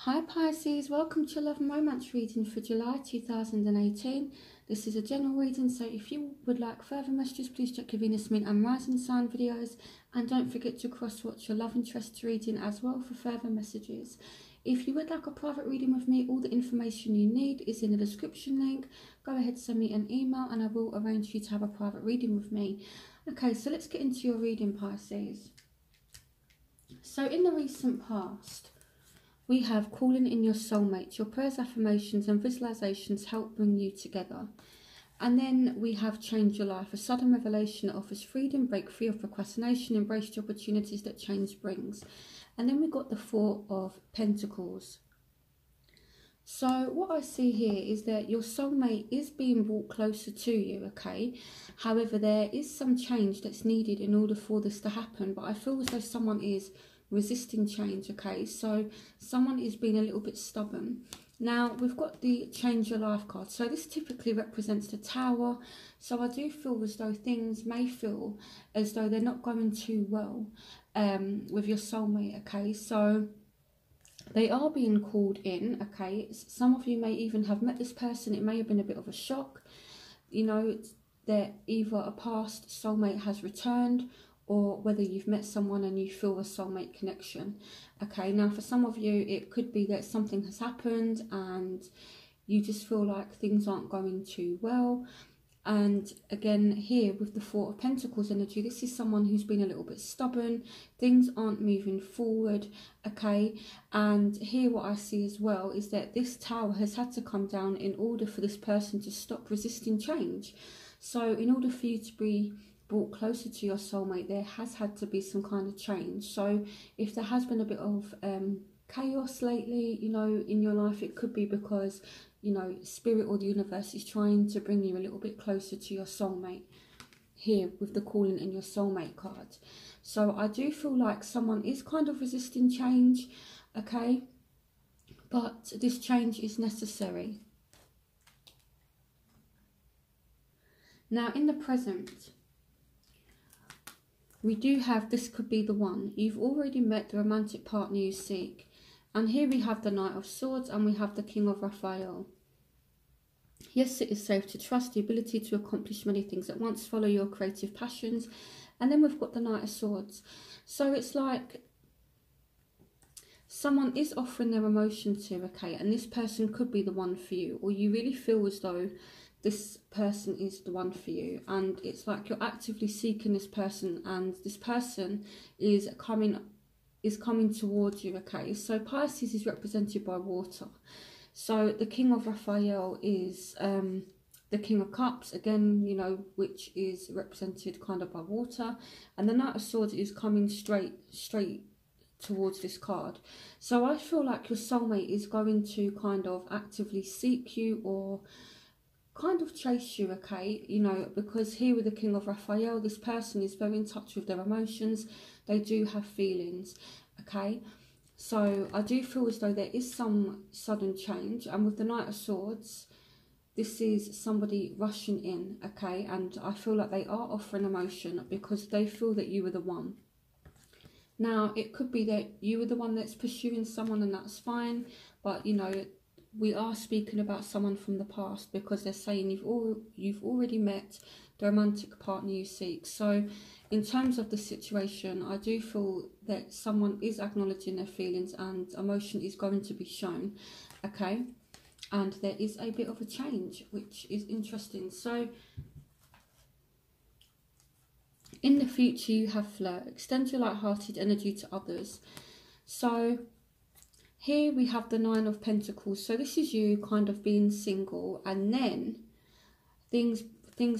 Hi Pisces, welcome to Love and Romance reading for July 2018. This is a general reading, so if you would like further messages, please check your Venus, Moon and Rising sign videos, and don't forget to cross-watch your love interest reading as well for further messages. If you would like a private reading with me, all the information you need is in the description link. Go ahead, send me an email and I will arrange for you to have a private reading with me. Okay, so let's get into your reading, Pisces. So in the recent past, we have calling in your soulmate. Your prayers, affirmations and visualizations help bring you together. And then we have changed your life. A sudden revelation that offers freedom, break free of procrastination, embrace the opportunities that change brings. And then we got the Four of Pentacles. So what I see here is that your soulmate is being brought closer to you, okay? However, there is some change that's needed in order for this to happen. But I feel as though someone is resisting change, okay? So someone is being a little bit stubborn. Now we've got the change your life card, so this typically represents the Tower. So I do feel as though things may feel as though they're not going too well with your soulmate, okay? So they are being called in, okay? Some of you may even have met this person. It may have been a bit of a shock, you know, that either a past soulmate has returned, or whether you've met someone and you feel a soulmate connection. Okay, now for some of you, it could be that something has happened and you just feel like things aren't going too well. And again, here with the Four of Pentacles energy, this is someone who's been a little bit stubborn. Things aren't moving forward, okay? And here what I see as well is that this Tower has had to come down in order for this person to stop resisting change. So in order for you to be brought closer to your soulmate, there has had to be some kind of change. So if there has been a bit of chaos lately, you know, in your life, it could be because, you know, spirit or the universe is trying to bring you a little bit closer to your soulmate here with the calling in your soulmate card. So I do feel like someone is kind of resisting change, okay? But this change is necessary. Now in the present, we do have, this could be the one. You've already met the romantic partner you seek. And here we have the Knight of Swords and we have the King of Raphael. Yes, it is safe to trust, the ability to accomplish many things at once, follow your creative passions. And then we've got the Knight of Swords. So it's like someone is offering their emotion to, okay, and this person could be the one for you, or you really feel as though this person is the one for you, and it's like you're actively seeking this person, and this person is coming towards you, okay? So Pisces is represented by water. So the King of Raphael is the King of Cups, again, you know, which is represented kind of by water, and the Knight of Swords is coming straight towards this card. So I feel like your soulmate is going to kind of actively seek you or kind of chase you, okay? You know, because here with the King of Raphael, this person is very in touch with their emotions. They do have feelings, okay? So I do feel as though there is some sudden change. And with the Knight of Swords, this is somebody rushing in, okay? And I feel like they are offering emotion because they feel that you were the one. Now, it could be that you were the one that's pursuing someone, and that's fine. But, you know, we are speaking about someone from the past because they're saying you've already met the romantic partner you seek. So in terms of the situation, I do feel that someone is acknowledging their feelings and emotion is going to be shown, okay? And there is a bit of a change, which is interesting. So in the future, you have flirt. Extend your light-hearted energy to others. So here we have the Nine of Pentacles. So this is you kind of being single, and then things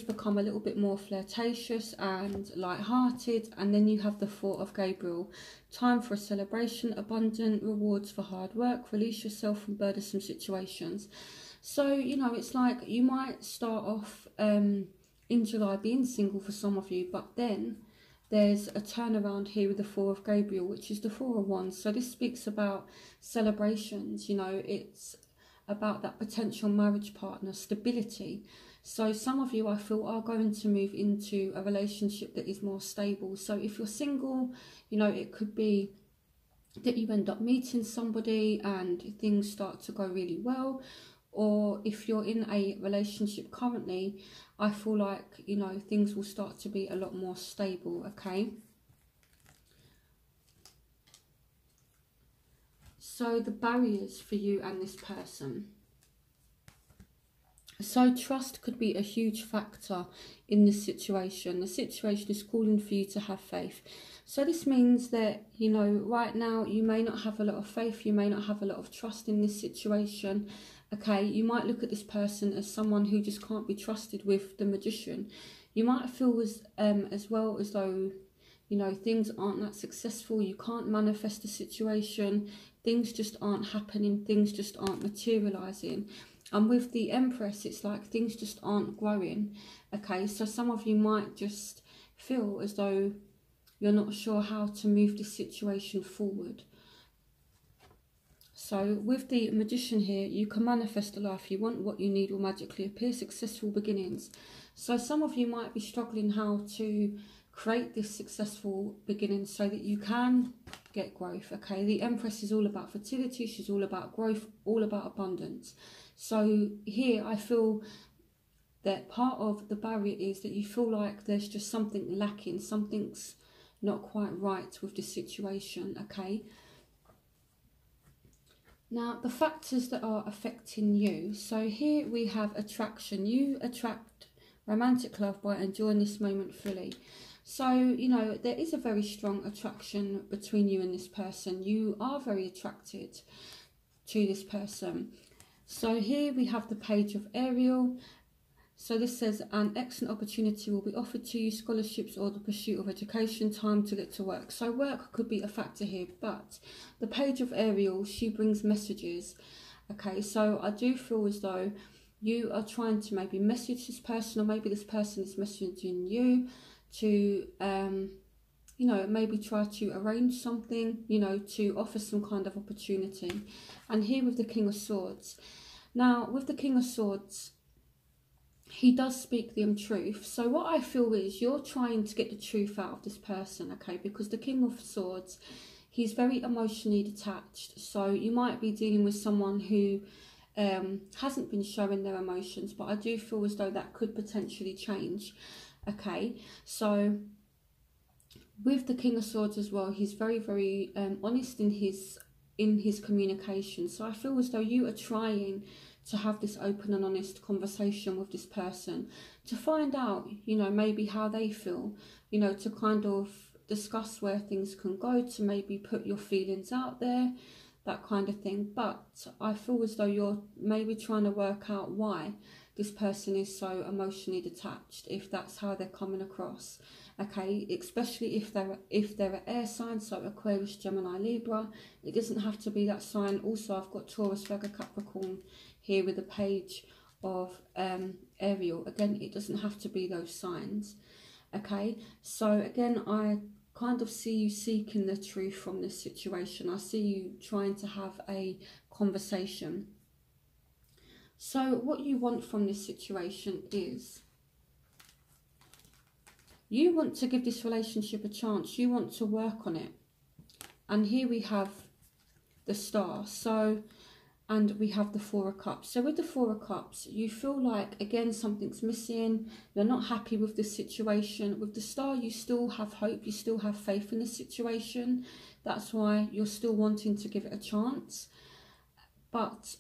become a little bit more flirtatious and light-hearted, and then you have the Four of Gabriel. Time for a celebration, abundant rewards for hard work, release yourself from burdensome situations. So, you know, it's like you might start off in July being single for some of you, but then there's a turnaround here with the Four of Gabriel, which is the Four of Wands. So this speaks about celebrations, you know, it's about that potential marriage partner, stability. So some of you, I feel, are going to move into a relationship that is more stable. So if you're single, you know, it could be that you end up meeting somebody and things start to go really well. Or if you're in a relationship currently, I feel like, you know, things will start to be a lot more stable, okay? So the barriers for you and this person. So trust could be a huge factor in this situation. The situation is calling for you to have faith. So this means that, you know, right now you may not have a lot of faith, you may not have a lot of trust in this situation. Okay, you might look at this person as someone who just can't be trusted with the Magician. You might feel as well as though, you know, things aren't that successful, you can't manifest the situation, things just aren't happening, things just aren't materializing. And with the Empress, it's like things just aren't growing. Okay, so some of you might just feel as though you're not sure how to move this situation forward. So with the Magician here, you can manifest the life you want. What you need will magically appear. Successful beginnings. So some of you might be struggling how to create this successful beginning so that you can get growth. Okay, the Empress is all about fertility. She's all about growth, all about abundance. So here I feel that part of the barrier is that you feel like there's just something lacking, something's not quite right with the situation, okay? Now, the factors that are affecting you. So here we have attraction. You attract romantic love by enjoying this moment fully. So, you know, there is a very strong attraction between you and this person. You are very attracted to this person. So here we have the Page of Ariel. So this says an excellent opportunity will be offered to you, scholarships or the pursuit of education, time to get to work. So work could be a factor here, but the Page of Ariel, she brings messages. Okay, so I do feel as though you are trying to maybe message this person, or maybe this person is messaging you to, you know, maybe try to arrange something, you know, to offer some kind of opportunity. And here with the King of Swords. Now, with the King of Swords, he does speak the truth. So what I feel is you're trying to get the truth out of this person, okay? Because the King of Swords, he's very emotionally detached. So you might be dealing with someone who hasn't been showing their emotions, but I do feel as though that could potentially change, okay? So with the King of Swords as well, he's very, very honest in his communication. So I feel as though you are trying to have this open and honest conversation with this person to find out, you know, maybe how they feel, you know, to kind of discuss where things can go, to maybe put your feelings out there, that kind of thing. But I feel as though you're maybe trying to work out why this person is so emotionally detached, if that's how they're coming across, okay? Especially if they're an air sign, so Aquarius, Gemini, Libra. It doesn't have to be that sign. Also, I've got Taurus, Virgo, Capricorn here with the Page of Ariel. Again, it doesn't have to be those signs, okay? So again, I kind of see you seeking the truth from this situation. I see you trying to have a conversation. So what you want from this situation is you want to give this relationship a chance. You want to work on it. And here we have the Star. So, and we have the Four of Cups. So with the Four of Cups, you feel like, again, something's missing. You're not happy with the situation. With the Star, you still have hope. You still have faith in the situation. That's why you're still wanting to give it a chance. But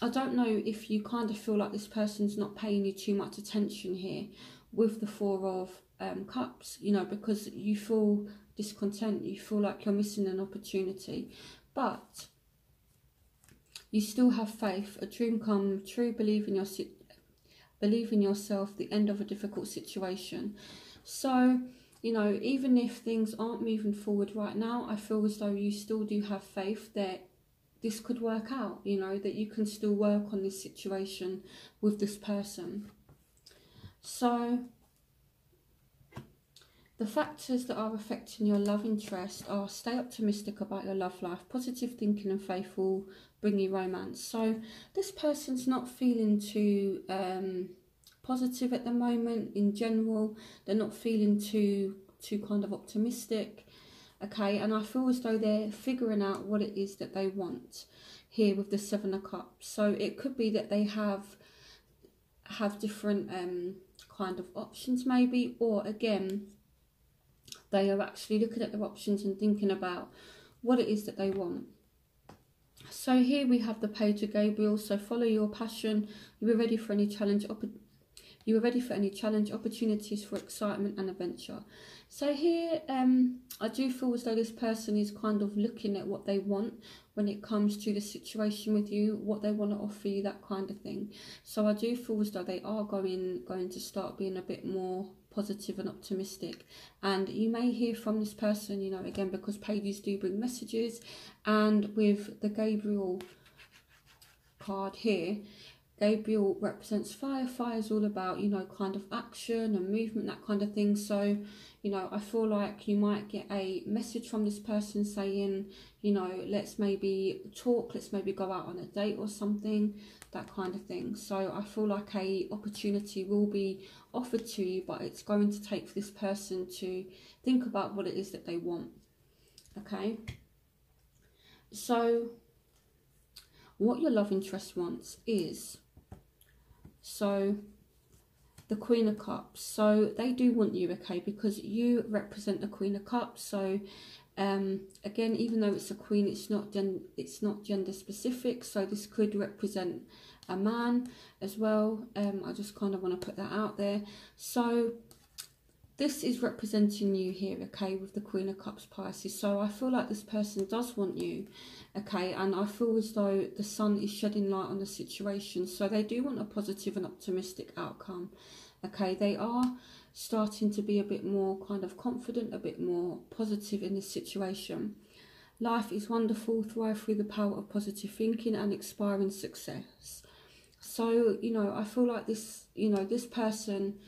I don't know if you kind of feel like this person's not paying you too much attention here with the Four of Cups, you know, because you feel discontent. You feel like you're missing an opportunity. But you still have faith, a dream come true, believe in yourself, the end of a difficult situation. So, you know, even if things aren't moving forward right now, I feel as though you still do have faith that this could work out, you know, that you can still work on this situation with this person. So the factors that are affecting your love interest are stay optimistic about your love life. Positive thinking and faith will bring you romance. So this person's not feeling too positive at the moment in general. They're not feeling too kind of optimistic. okay? And I feel as though they're figuring out what it is that they want here with the Seven of Cups. So it could be that they have different kind of options maybe, or again, they are actually looking at their options and thinking about what it is that they want. So here we have the Page of Gabriel. So follow your passion. You are ready for any challenge. You are ready for any challenge, opportunities for excitement and adventure. So here, I do feel as though this person is kind of looking at what they want when it comes to the situation with you, what they want to offer you, that kind of thing. So I do feel as though they are going to start being a bit more positive and optimistic. And you may hear from this person, you know, again, because pages do bring messages. And with the Gabriel card here, Gabriel represents fire. Fire is all about, you know, kind of action and movement, that kind of thing. So, you know, I feel like you might get a message from this person saying, you know, let's maybe talk, let's maybe go out on a date or something, that kind of thing. So I feel like a opportunity will be offered to you, but it's going to take for this person to think about what it is that they want. Okay. So what your love interest wants is, so the Queen of Cups. So they do want you, okay, because you represent the Queen of Cups. So again, even though it's a queen, it's not gender specific. So this could represent a man as well. I just kind of want to put that out there. So this is representing you here, okay, with the Queen of Cups, Pisces. So I feel like this person does want you, okay, and I feel as though the sun is shedding light on the situation. So they do want a positive and optimistic outcome, okay. They are starting to be a bit more kind of confident, a bit more positive in this situation. Life is wonderful, thrive through the power of positive thinking and aspiring success. So, you know, I feel like this, you know, this person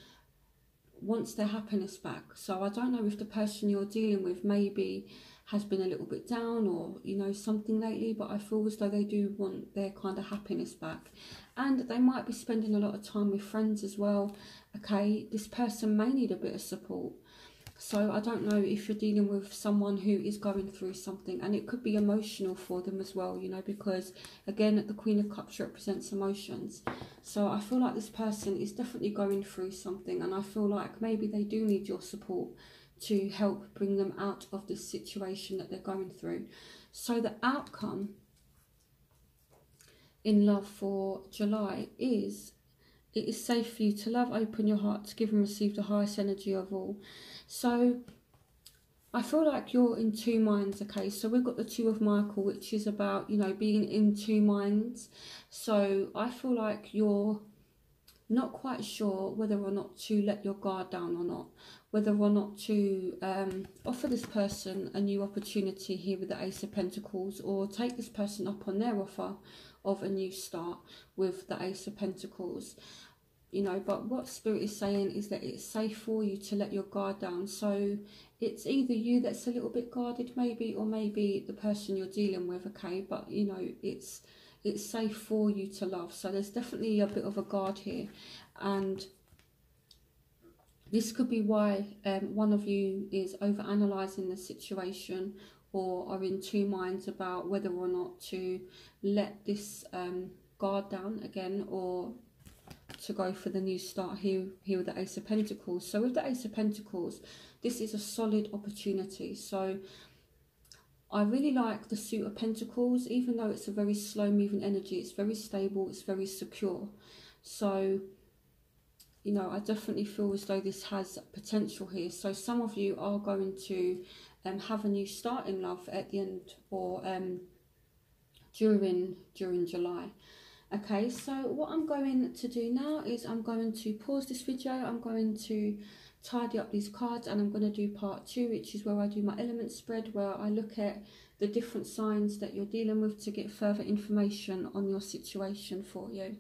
wants their happiness back. So I don't know if the person you're dealing with maybe has been a little bit down or, you know, something lately, but I feel as though they do want their kind of happiness back. And they might be spending a lot of time with friends as well, okay. This person may need a bit of support. So I don't know if you're dealing with someone who is going through something, and it could be emotional for them as well, you know, because again, the Queen of Cups represents emotions. So I feel like this person is definitely going through something, and I feel like maybe they do need your support to help bring them out of this situation that they're going through. So the outcome in love for July is, it is safe for you to love, open your heart, to give and receive the highest energy of all. So I feel like you're in two minds, okay. So we've got the Two of Michael, which is about, you know, being in two minds. So I feel like you're not quite sure whether or not to let your guard down or not, whether or not to offer this person a new opportunity here with the Ace of Pentacles, or take this person up on their offer of a new start with the Ace of Pentacles. You know, but what Spirit is saying is that it's safe for you to let your guard down. So it's either you that's a little bit guarded maybe, or maybe the person you're dealing with, okay. But, you know, it's safe for you to love. So there's definitely a bit of a guard here. And this could be why one of you is overanalyzing the situation, or are in two minds about whether or not to let this guard down again, or to go for the new start here with the Ace of Pentacles. So with the Ace of Pentacles, this is a solid opportunity. So I really like the Suit of Pentacles, even though it's a very slow moving energy. It's very stable, it's very secure. So, you know, I definitely feel as though this has potential here. So some of you are going to have a new start in love at the end, or during July. Okay, so what I'm going to do now is I'm going to pause this video. I'm going to tidy up these cards, and I'm going to do part 2, which is where I do my element spread, where I look at the different signs that you're dealing with to get further information on your situation for you.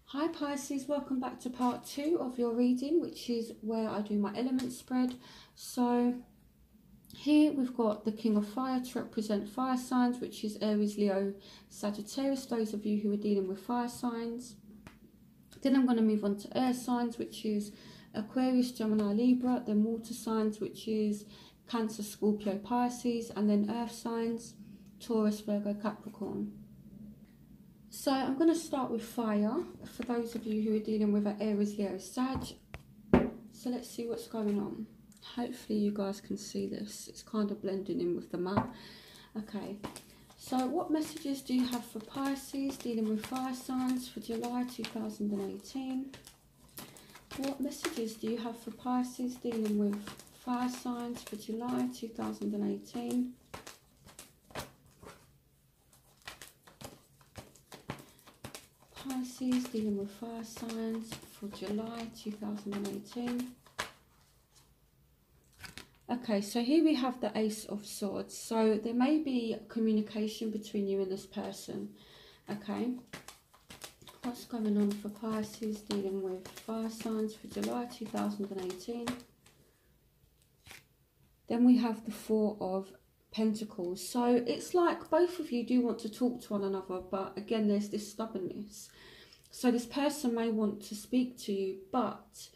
Hi Pisces, welcome back to part 2 of your reading, which is where I do my element spread. So here we've got the King of Fire to represent fire signs, which is Aries, Leo, Sagittarius, those of you who are dealing with fire signs. Then I'm going to move on to air signs, which is Aquarius, Gemini, Libra, then water signs, which is Cancer, Scorpio, Pisces, and then earth signs, Taurus, Virgo, Capricorn. So I'm going to start with fire for those of you who are dealing with an Aries, Leo, Sag. So let's see what's going on. Hopefully you guys can see this. It's kind of blending in with the map. Okay, so what messages do you have for Pisces dealing with fire signs for July 2018? What messages do you have for Pisces dealing with fire signs for July 2018? Pisces dealing with fire signs for July 2018. Okay, so here we have the Ace of Swords. So there may be communication between you and this person. Okay, what's going on for Pisces dealing with fire signs for July 2018? Then we have the Four of Pentacles. So it's like both of you do want to talk to one another, but again there's this stubbornness. So this person may want to speak to you, but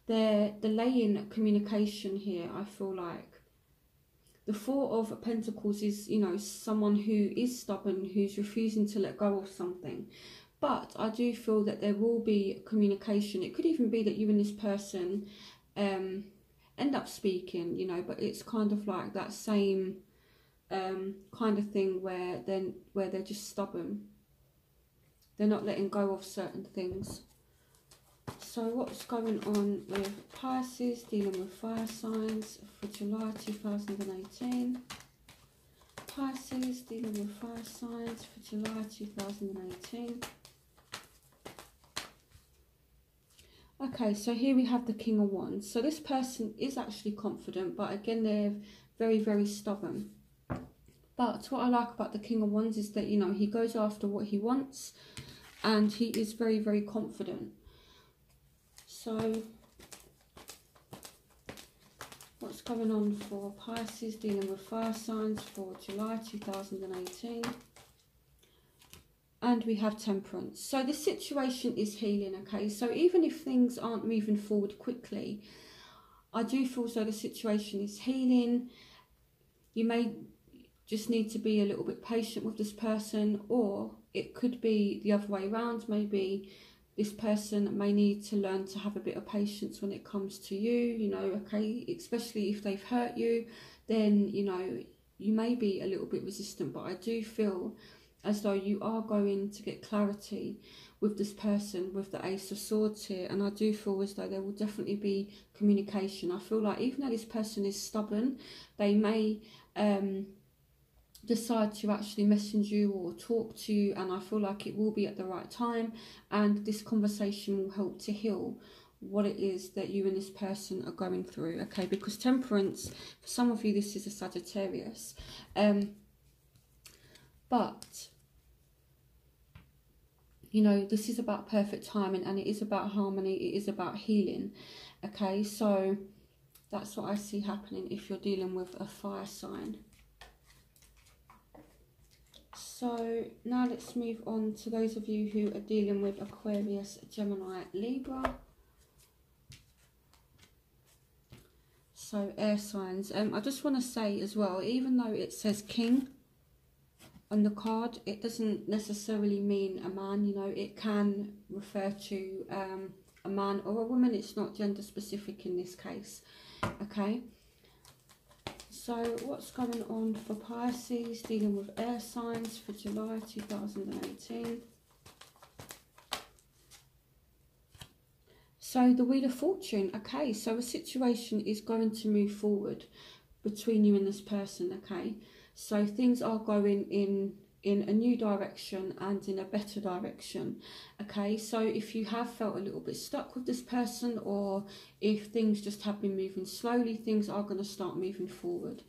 they're delaying communication here. I feel like the Four of Pentacles is, you know, someone who is stubborn, who's refusing to let go of something. But I do feel that there will be communication. It could even be that you and this person end up speaking, you know, but it's kind of like that same kind of thing where they're just stubborn. They're not letting go of certain things. So what's going on with Pisces dealing with fire signs for July 2018? Pisces dealing with fire signs for July 2018. Okay, so here we have the King of Wands. So this person is actually confident, but again, they're very, very stubborn. But what I like about the King of Wands is that, you know, he goes after what he wants and he is very, very confident. So what's going on for Pisces dealing with fire signs for July 2018? And we have Temperance. So the situation is healing, okay? So even if things aren't moving forward quickly, I do feel so the situation is healing. You may just need to be a little bit patient with this person, or it could be the other way around. Maybe this person may need to learn to have a bit of patience when it comes to you, you know, okay? Especially if they've hurt you, then, you know, you may be a little bit resistant, but I do feel as though you are going to get clarity with this person with the Ace of Swords here, and I do feel as though there will definitely be communication. I feel like even though this person is stubborn, they may decide to actually message you or talk to you, and I feel like it will be at the right time, and this conversation will help to heal what it is that you and this person are going through, okay? Because Temperance, for some of you, this is a Sagittarius, but you know, this is about perfect timing, and it is about harmony, it is about healing, okay? So that's what I see happening if you're dealing with a fire sign. So now let's move on to those of you who are dealing with Aquarius, Gemini, Libra. So air signs. I just want to say as well, even though it says King on the card, it doesn't necessarily mean a man, you know. It can refer to a man or a woman. It's not gender specific in this case, okay? So what's going on for Pisces dealing with air signs for July 2018? So the Wheel of Fortune, okay, so a situation is going to move forward between you and this person, okay? So things are going in a new direction and in a better direction, okay? So if you have felt a little bit stuck with this person, or if things just have been moving slowly, things are going to start moving forward.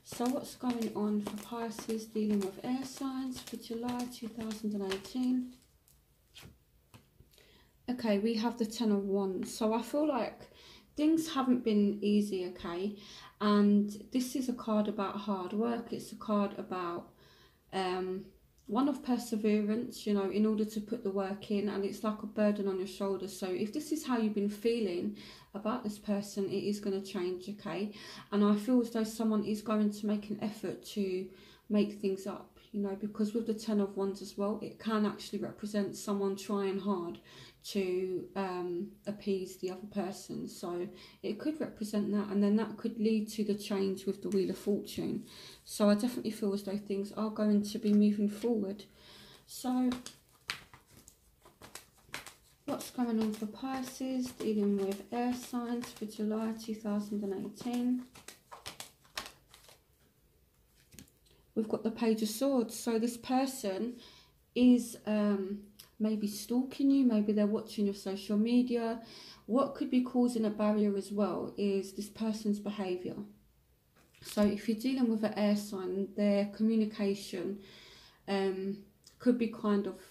So what's going on for Pisces dealing with air signs for July 2018? Okay, we have the Ten of Wands. So I feel like things haven't been easy, okay? And this is a card about hard work. It's a card about one of perseverance, you know, in order to put the work in, and it's like a burden on your shoulders. So if this is how you've been feeling about this person, it is going to change, okay? And I feel as though someone is going to make an effort to make things up, you know, because with the Ten of Wands as well, it can actually represent someone trying hard to appease the other person. So it could represent that, and then that could lead to the change with the Wheel of Fortune. So I definitely feel as though things are going to be moving forward. So what's going on for Pisces, dealing with air signs for July 2018? We've got the Page of Swords. So this person is maybe stalking you, maybe they're watching your social media. What could be causing a barrier as well is this person's behaviour. So if you're dealing with an air sign, their communication could be kind of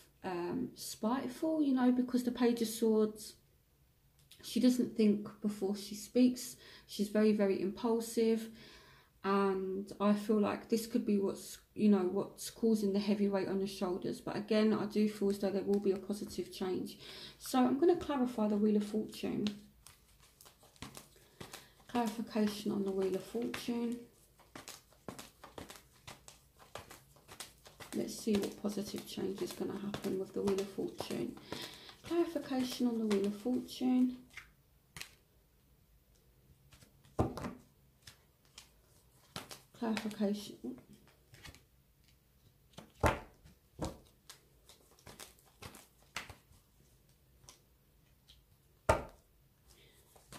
spiteful, you know, because the Page of Swords, she doesn't think before she speaks. She's very, very impulsive. And I feel like this could be what's, you know, what's causing the heavy weight on your shoulders. But again, I do feel as though there will be a positive change. So I'm going to clarify the Wheel of Fortune. Clarification on the Wheel of Fortune. Let's see what positive change is going to happen with the Wheel of Fortune. Clarification on the Wheel of Fortune. Clarification.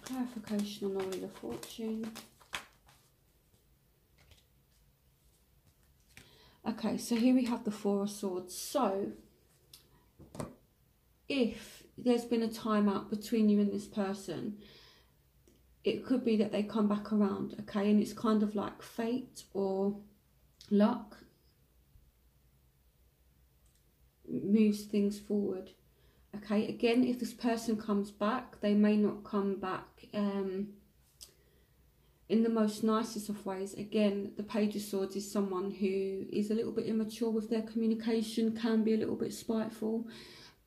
Clarification on the Wheel of Fortune. Okay, so here we have the Four of Swords. So if there's been a time out between you and this person, it could be that they come back around, okay? And it's kind of like fate or luck moves things forward, okay? Again, if this person comes back, they may not come back in the most nicest of ways. Again, the Page of Swords is someone who is a little bit immature with their communication, can be a little bit spiteful.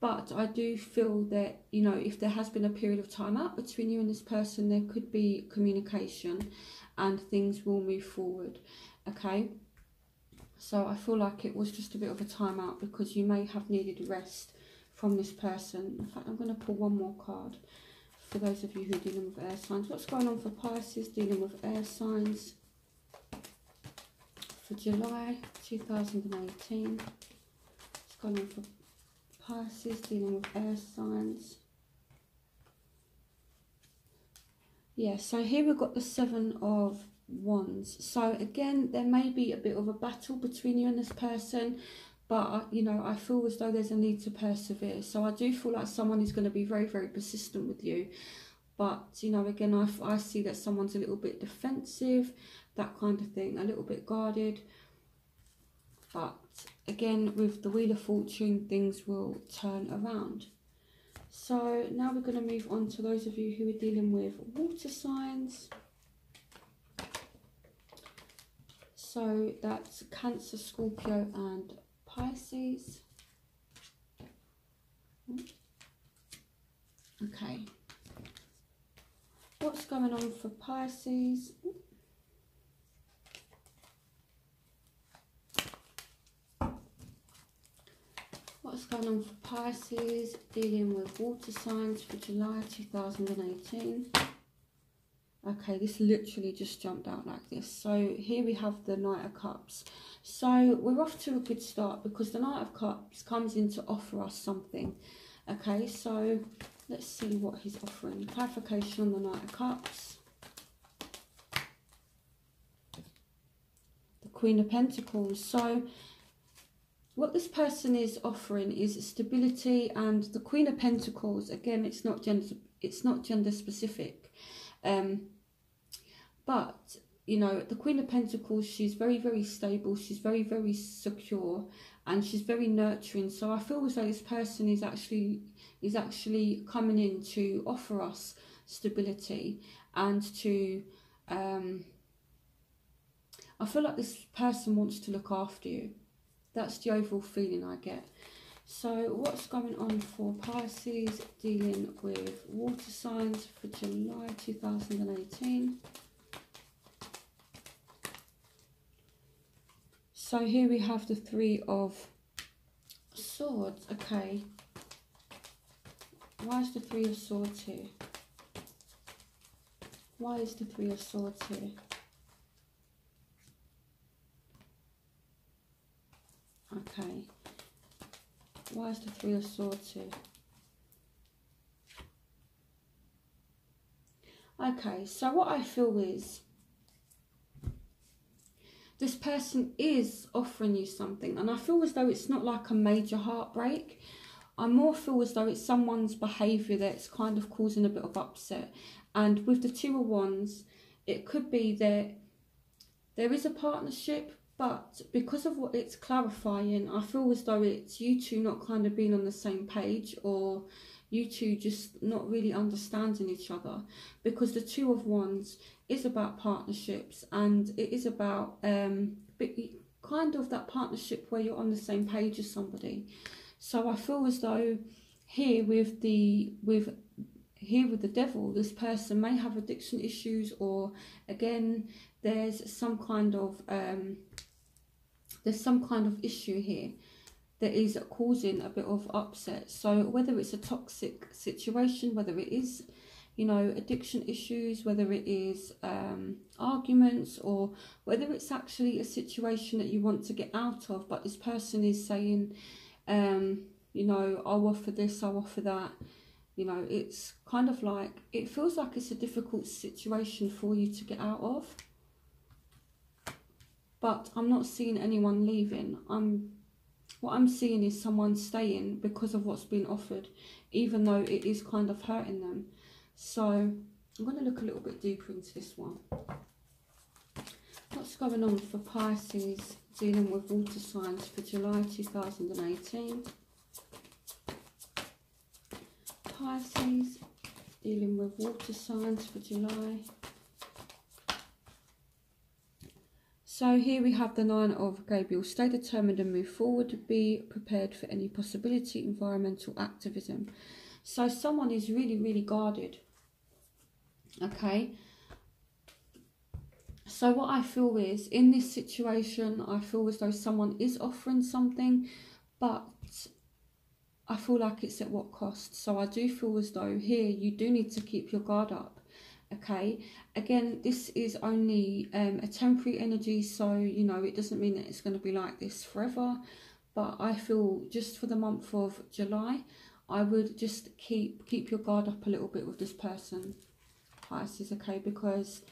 But I do feel that, you know, if there has been a period of time out between you and this person, there could be communication and things will move forward, okay? So I feel like it was just a bit of a time out because you may have needed rest from this person. In fact, I'm going to pull one more card for those of you who are dealing with air signs. What's going on for Pisces dealing with air signs for July 2018? What's going on for Pisces dealing with air signs? Yeah, so here we've got the Seven of Wands. So again, there may be a bit of a battle between you and this person, but you know, I feel as though there's a need to persevere. So I do feel like someone is going to be very, very persistent with you. But you know, again, I see that someone's a little bit defensive, that kind of thing, a little bit guarded. But again, with the Wheel of Fortune, things will turn around. So now we're going to move on to those of you who are dealing with water signs. So that's Cancer, Scorpio and Pisces. Okay. What's going on for Pisces? What's going on for Pisces dealing with water signs for July 2018? Okay, this literally just jumped out like this. So here we have the Knight of Cups. So we're off to a good start because the Knight of Cups comes in to offer us something. Okay, so let's see what he's offering. Clarification on the Knight of Cups. The Queen of Pentacles. So what this person is offering is stability, and the Queen of Pentacles, again, it's not gender specific. But you know, the Queen of Pentacles, she's very, very stable, she's very, very secure, and she's very nurturing. So I feel as though this person is actually coming in to offer us stability and to I feel like this person wants to look after you. That's the overall feeling I get. So what's going on for Pisces dealing with water signs for July 2018? So here we have the Three of Swords. Okay. Why is the Three of Swords here? Why is the Three of Swords here? Okay. Why is the Three of Swords here? Okay, so what I feel is this person is offering you something, and I feel as though it's not like a major heartbreak. I more feel as though it's someone's behaviour that's kind of causing a bit of upset. And with the Two of Wands, it could be that there is a partnership, but because of what it's clarifying, I feel as though it's you two not kind of being on the same page, or you two just not really understanding each other. Because the Two of Wands is about partnerships, and it is about kind of that partnership where you're on the same page as somebody. So I feel as though here with the Devil, this person may have addiction issues, or again there's some kind of issue here that is causing a bit of upset. So whether it's a toxic situation, whether it is, you know, addiction issues, whether it is arguments, or whether it's actually a situation that you want to get out of, but this person is saying, you know, I'll offer this, I'll offer that. You know, it's kind of like, it feels like it's a difficult situation for you to get out of. But I'm not seeing anyone leaving. What I'm seeing is someone staying because of what's been offered, even though it is kind of hurting them. So I'm going to look a little bit deeper into this one. What's going on for Pisces dealing with water signs for July 2018? Pisces dealing with water signs for July. So here we have the Nine of Gabriel. Stay determined and move forward. Be prepared for any possibility. Environmental activism. So someone is really, really guarded. Okay. So what I feel is, in this situation, I feel as though someone is offering something, but I feel like it's at what cost. So I do feel as though here you do need to keep your guard up. Okay, again, this is only a temporary energy, so you know, it doesn't mean that it's going to be like this forever. But I feel just for the month of July, I would just keep your guard up a little bit with this person, Pisces. Okay, because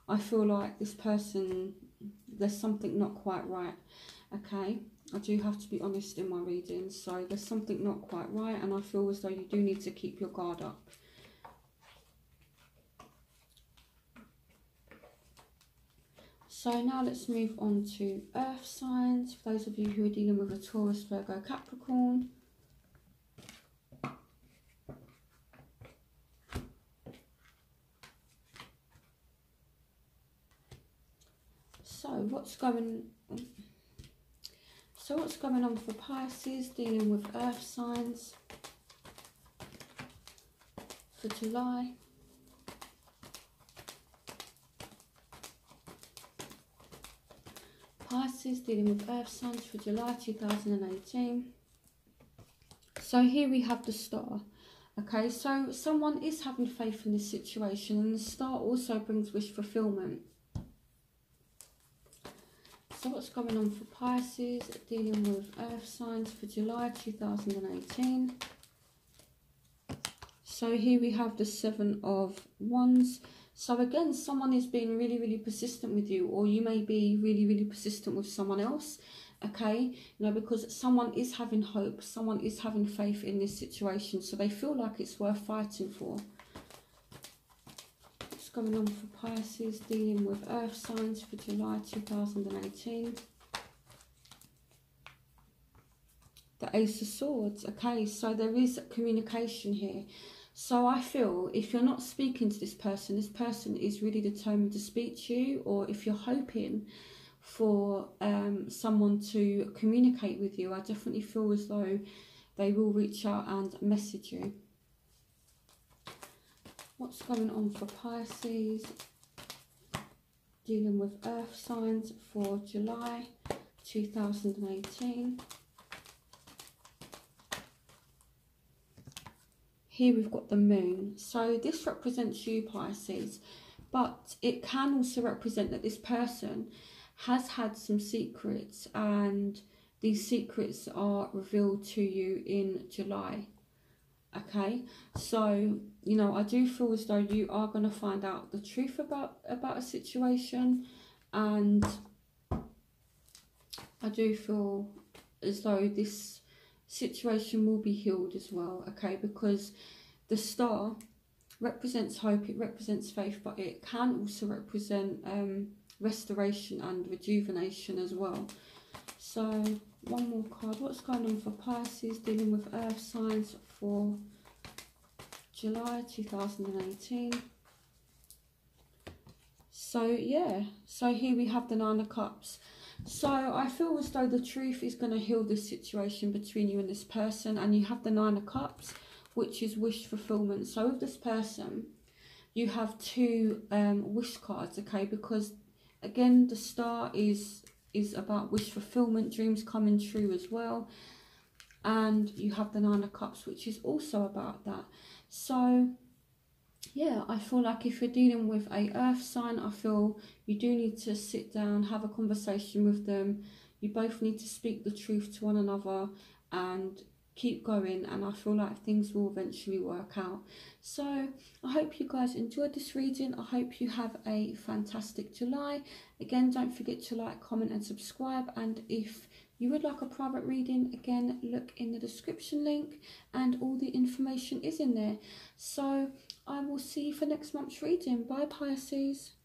I feel like this person, there's something not quite right. Okay, I do have to be honest in my readings, so there's something not quite right, and I feel as though you do need to keep your guard up. So now let's move on to earth signs. For those of you who are dealing with a Taurus, Virgo, Capricorn. So what's going on for Pisces dealing with earth signs for July? Pisces dealing with earth signs for July 2018. So here we have the Star. Okay, so someone is having faith in this situation, and the Star also brings wish fulfillment. So what's going on for Pisces dealing with earth signs for July 2018? So here we have the Seven of Wands. So again, someone is being really, really persistent with you, or you may be really, really persistent with someone else. Okay, you know, because someone is having hope, someone is having faith in this situation, so they feel like it's worth fighting for. What's going on for Pisces dealing with earth signs for July 2018? The Ace of Swords. Okay, so there is communication here. So I feel if you're not speaking to this person is really determined to speak to you, or if you're hoping for someone to communicate with you. I definitely feel as though they will reach out and message you. What's going on for Pisces? Dealing with earth signs for July 2018. Here we've got the moon. So this represents you, Pisces, but it can also represent that this person has had some secrets, and these secrets are revealed to you in July. Okay, so you know, I do feel as though you are going to find out the truth about a situation, and I do feel as though this situation will be healed as well. Okay, because the star represents hope, it represents faith, but it can also represent restoration and rejuvenation as well. So one more card. What's going on for Pisces dealing with earth signs for July 2018? So yeah, so here we have the Nine of Cups. So I feel as though the truth is going to heal this situation between you and this person, and you have the Nine of Cups, which is wish fulfillment. So with this person, you have two wish cards, okay, because again, the star is about wish fulfillment, dreams coming true as well, and you have the Nine of Cups, which is also about that. So yeah, I feel like if you're dealing with a earth sign, I feel you do need to sit down, have a conversation with them. You both need to speak the truth to one another and keep going, and I feel like things will eventually work out. So I hope you guys enjoyed this reading. I hope you have a fantastic July. Again, don't forget to like, comment and subscribe, and if you would like a private reading, again, look in the description link and all the information is in there. So I will see you for next month's reading. Bye, Pisces.